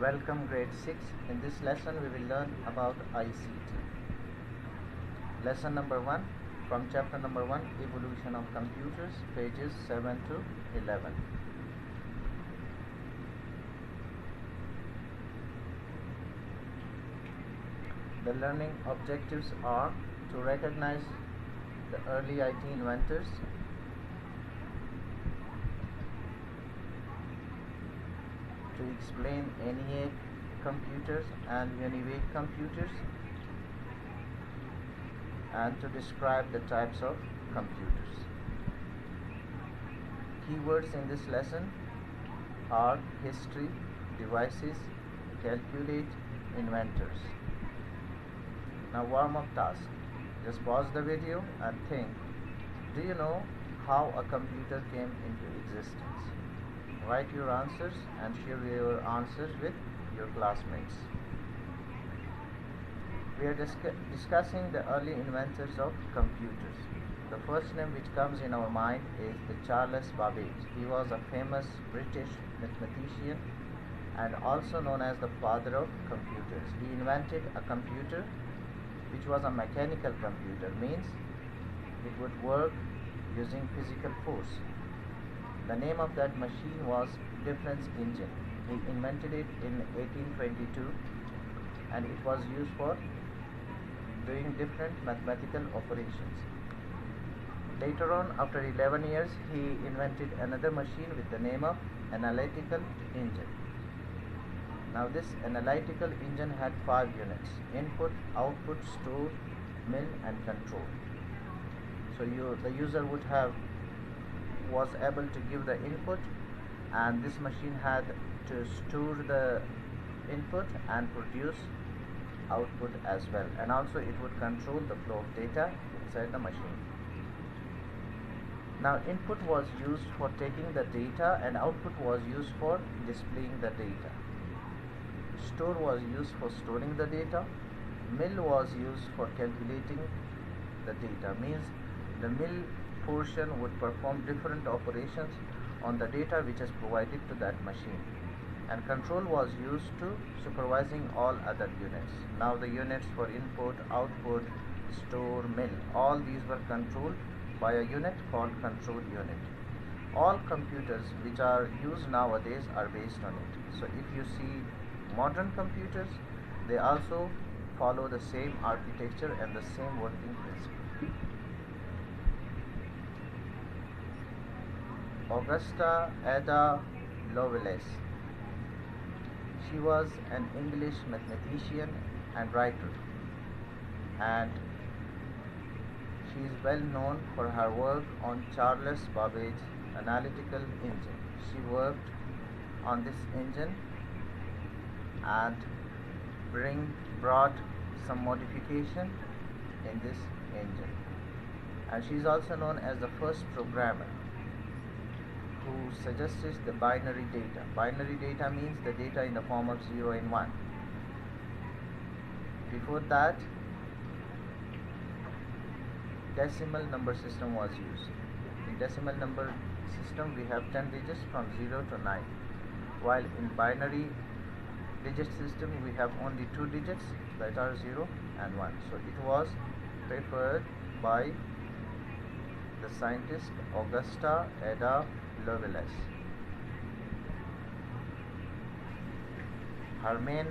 Welcome grade 6. In this lesson we will learn about ICT. Lesson number 1 from chapter number 1, Evolution of Computers, pages 7 to 11. The learning objectives are to recognize the early IT inventors, to explain ENIAC computers and UNIVAC computers, and to describe the types of computers. Keywords in this lesson are history, devices, calculate, inventors. Now warm-up task. Just pause the video and think, do you know how a computer came into existence? Write your answers and share your answers with your classmates. We are discussing the early inventors of computers. The first name which comes in our mind is the Charles Babbage. He was a famous British mathematician and also known as the father of computers. He invented a computer which was a mechanical computer, means it would work using physical force. The name of that machine was difference engine. He invented it in 1822 and it was used for doing different mathematical operations. Later on, after 11 years, he invented another machine with the name of analytical engine. Now this analytical engine had 5 units: input, output, store, mill and control. So the user was able to give the input, and this machine had to store the input and produce output as well, and also it would control the flow of data inside the machine. Now input was used for taking the data and output was used for displaying the data. Store was used for storing the data. Mill was used for calculating the data, means the mill portion would perform different operations on the data which is provided to that machine, and control was used to supervising all other units. Now the units for input, output, store, mill, all these were controlled by a unit called control unit. All computers which are used nowadays are based on it. So if you see modern computers, they also follow the same architecture and the same working principle. Augusta Ada Lovelace. She was an English mathematician and writer, and she is well known for her work on Charles Babbage analytical engine. She worked on this engine and brought some modification in this engine, and she is also known as the first programmer who suggested the binary data. Binary data means the data in the form of 0 and 1. Before that, decimal number system was used. In decimal number system we have 10 digits from 0 to 9, while in binary digit system we have only 2 digits, that are 0 and 1. So it was preferred by the scientist Augusta Ada Lovelace. Her main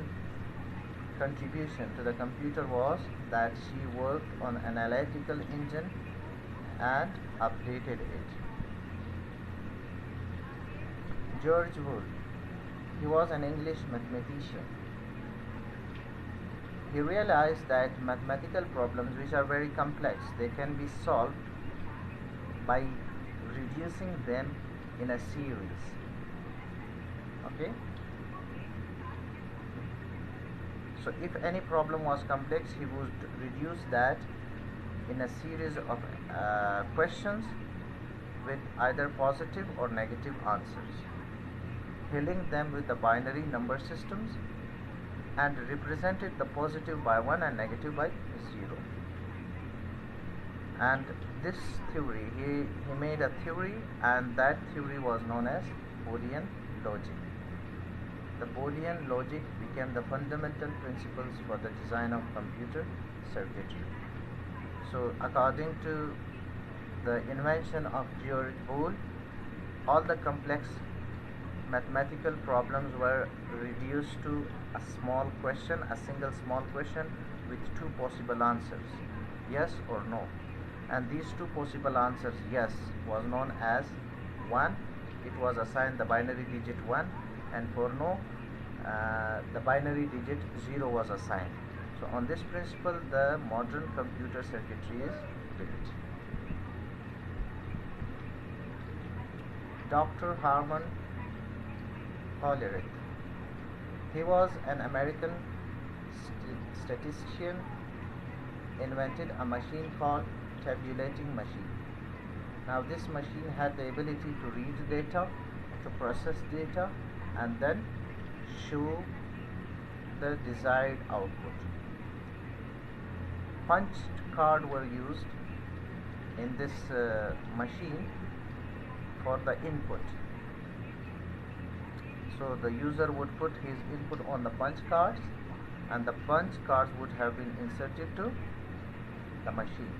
contribution to the computer was that she worked on analytical engine and updated it. George Wood. He was an English mathematician. He realized that mathematical problems which are very complex, they can be solved by reducing them in a series. Okay? So if any problem was complex, he would reduce that in a series of questions with either positive or negative answers. He linked them with the binary number systems and represented the positive by 1 and negative by 0. And this theory, he made a theory, and that theory was known as Boolean logic. the Boolean logic became the fundamental principles for the design of computer circuitry. So according to the invention of George Boole, all the complex mathematical problems were reduced to a small question, a single small question with two possible answers, yes or no. And these two possible answers, yes, was known as 1, it was assigned the binary digit 1, and for no, the binary digit 0 was assigned. So on this principle, the modern computer circuitry is built. Dr. Harman Hollerith. He was an American statistician, invented a machine called tabulating machine. Now this machine had the ability to read data, to process data, and then show the desired output. Punched cards were used in this machine for the input. So the user would put his input on the punch cards, and the punch cards would have been inserted to the machine.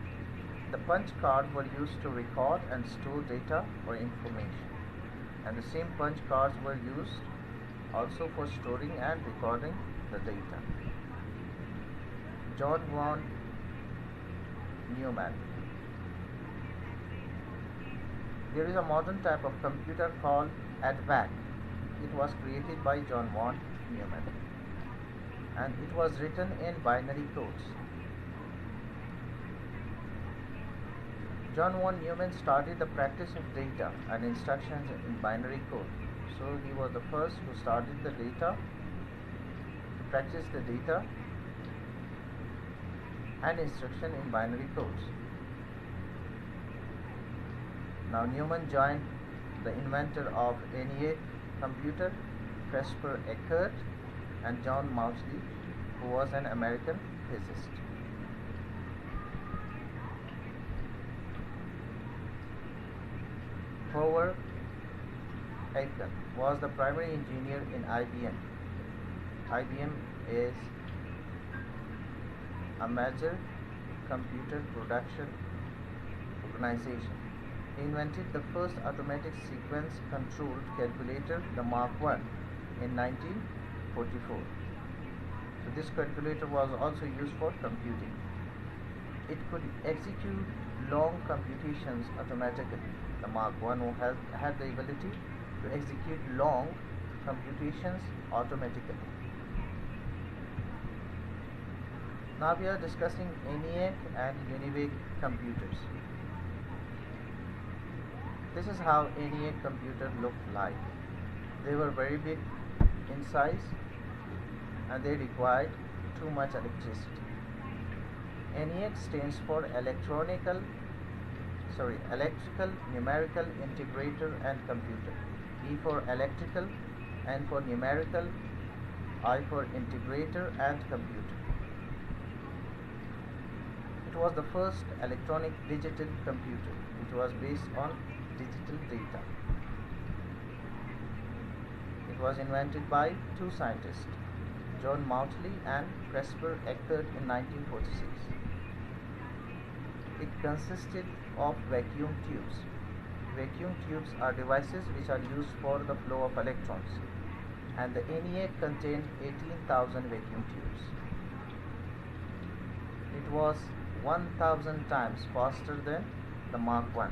The punch cards were used to record and store data or information, and the same punch cards were used also for storing and recording the data. John von Neumann. There is a modern type of computer called UNIVAC. It was created by John von Neumann, and it was written in binary codes. John von Neumann started the practice of data and instructions in binary code. So he was the first who started the data, to practice the data and instruction in binary codes. Now Neumann joined the inventor of ENIAC computer, Presper Eckert, and John Mauchly, who was an American physicist. Howard Aiken was the primary engineer in IBM. IBM is a major computer production organization. He invented the first automatic sequence controlled calculator, the Mark I, in 1944. So this calculator was also used for computing. It could execute long computations automatically. The Mark I had the ability to execute long computations automatically. Now we are discussing ENIAC and UNIVAC computers. This is how ENIAC computer looked like. They were very big in size, and they required too much electricity. ENIAC stands for electrical numerical integrator and computer. E for electrical, N for numerical, I for integrator and computer. It was the first electronic digital computer. It was based on digital data. It was invented by two scientists, John Mauchly and Presper Eckert, in 1946. It consisted of vacuum tubes. Vacuum tubes are devices which are used for the flow of electrons, and the ENIAC contained 18,000 vacuum tubes. It was 1,000 times faster than the Mark I.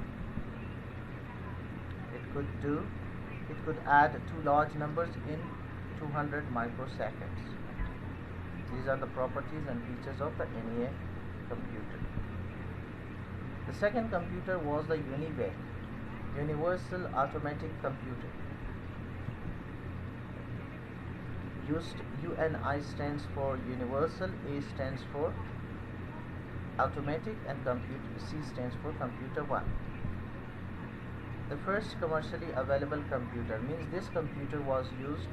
It could add two large numbers in 200 microseconds. These are the properties and features of the ENIAC computer. The second computer was the UNIVAC, Universal Automatic Computer. UNI stands for universal, A stands for automatic, and C stands for computer 1. The first commercially available computer means this computer was used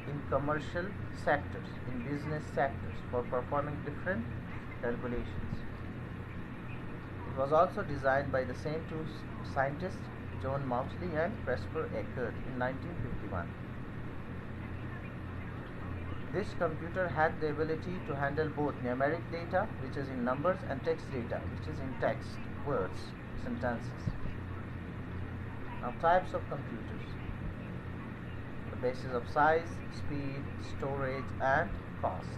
in commercial sectors, in business sectors, for performing different calculations. It was also designed by the same two scientists, John Mauchly and Presper Eckert, in 1951. This computer had the ability to handle both numeric data, which is in numbers, and text data, which is in text, words, sentences. Now, types of computers. The basis of size, speed, storage, and cost.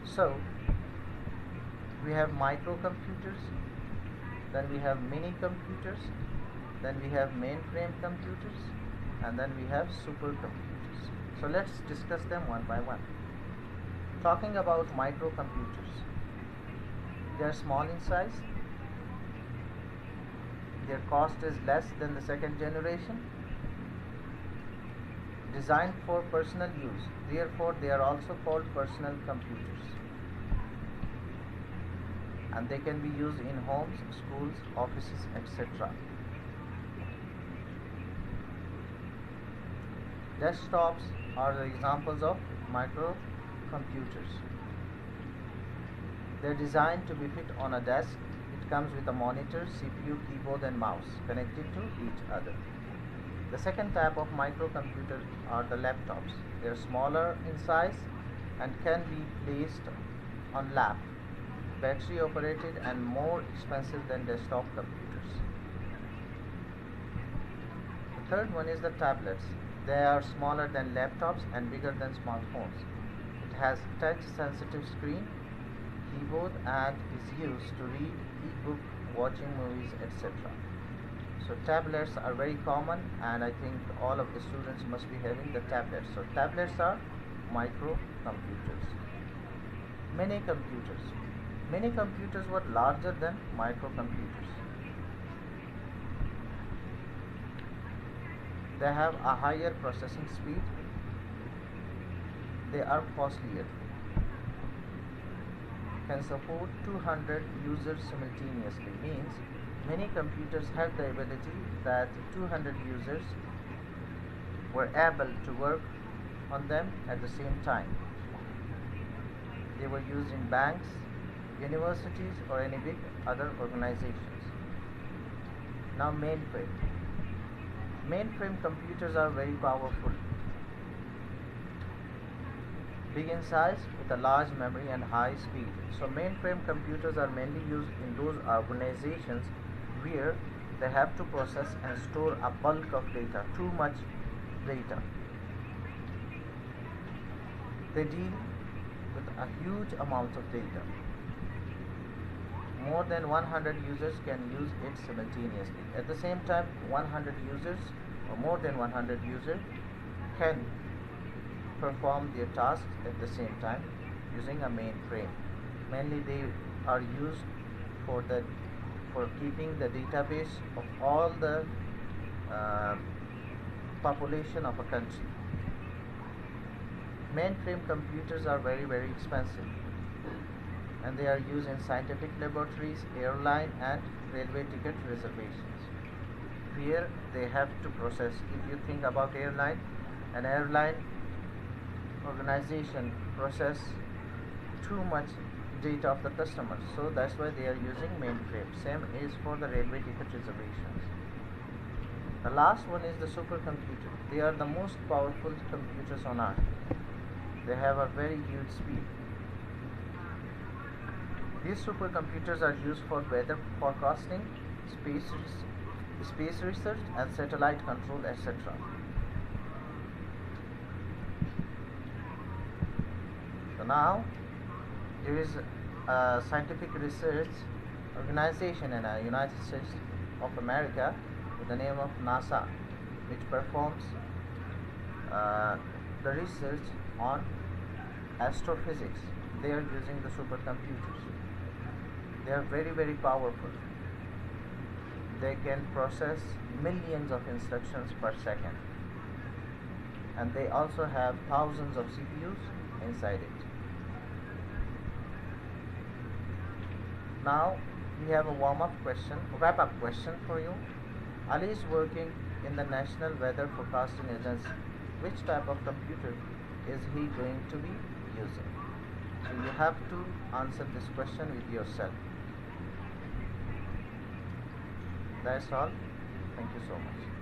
So, we have microcomputers, then we have mini computers, then we have mainframe computers, and then we have supercomputers. So let's discuss them one by one. Talking about microcomputers, they are small in size, their cost is less than the second generation, designed for personal use, therefore they are also called personal computers, and they can be used in homes, schools, offices, etc. Desktops are the examples of microcomputers. They are designed to be fit on a desk. It comes with a monitor, CPU, keyboard and mouse connected to each other. The second type of microcomputer are the laptops. They are smaller in size and can be placed on lap, battery operated and more expensive than desktop computers. The third one is the tablets. They are smaller than laptops and bigger than smartphones. It has touch sensitive screen, keyboard and is used to read e-book, watching movies, etc. So tablets are very common, and I think all of the students must be having the tablets. So tablets are microcomputers. Mini computers. Mini computers were larger than microcomputers. They have a higher processing speed. They are costlier. Can support 200 users simultaneously. Means many computers had the ability that 200 users were able to work on them at the same time. They were used in banks, universities or any big other organizations. Now mainframe. Mainframe computers are very powerful, big in size with a large memory and high speed. So mainframe computers are mainly used in those organizations where they have to process and store a bulk of data, too much data. They deal with a huge amount of data. More than 100 users can use it simultaneously. At the same time, 100 users or more than 100 users can perform their tasks at the same time using a mainframe. Mainly they are used for keeping the database of all the population of a country. Mainframe computers are very expensive, and they are used in scientific laboratories, airline and railway ticket reservations, where they have to process. If you think about airline, an airline organization process too much data of the customers, so that's why they are using mainframe. Same is for the railway ticket reservations. The last one is the supercomputer. They are the most powerful computers on earth. They have a very huge speed. These supercomputers are used for weather forecasting, space research and satellite control, etc. So now there is a scientific research organization in the United States of America with the name of NASA, which performs the research on astrophysics. They are using the supercomputers. They are very powerful. They can process millions of instructions per second, and they also have thousands of CPUs inside it. Now we have a wrap-up question for you. Ali is working in the National Weather Forecasting Agency. Which type of computer is he going to be using? So you have to answer this question with yourself. That's all. Thank you so much.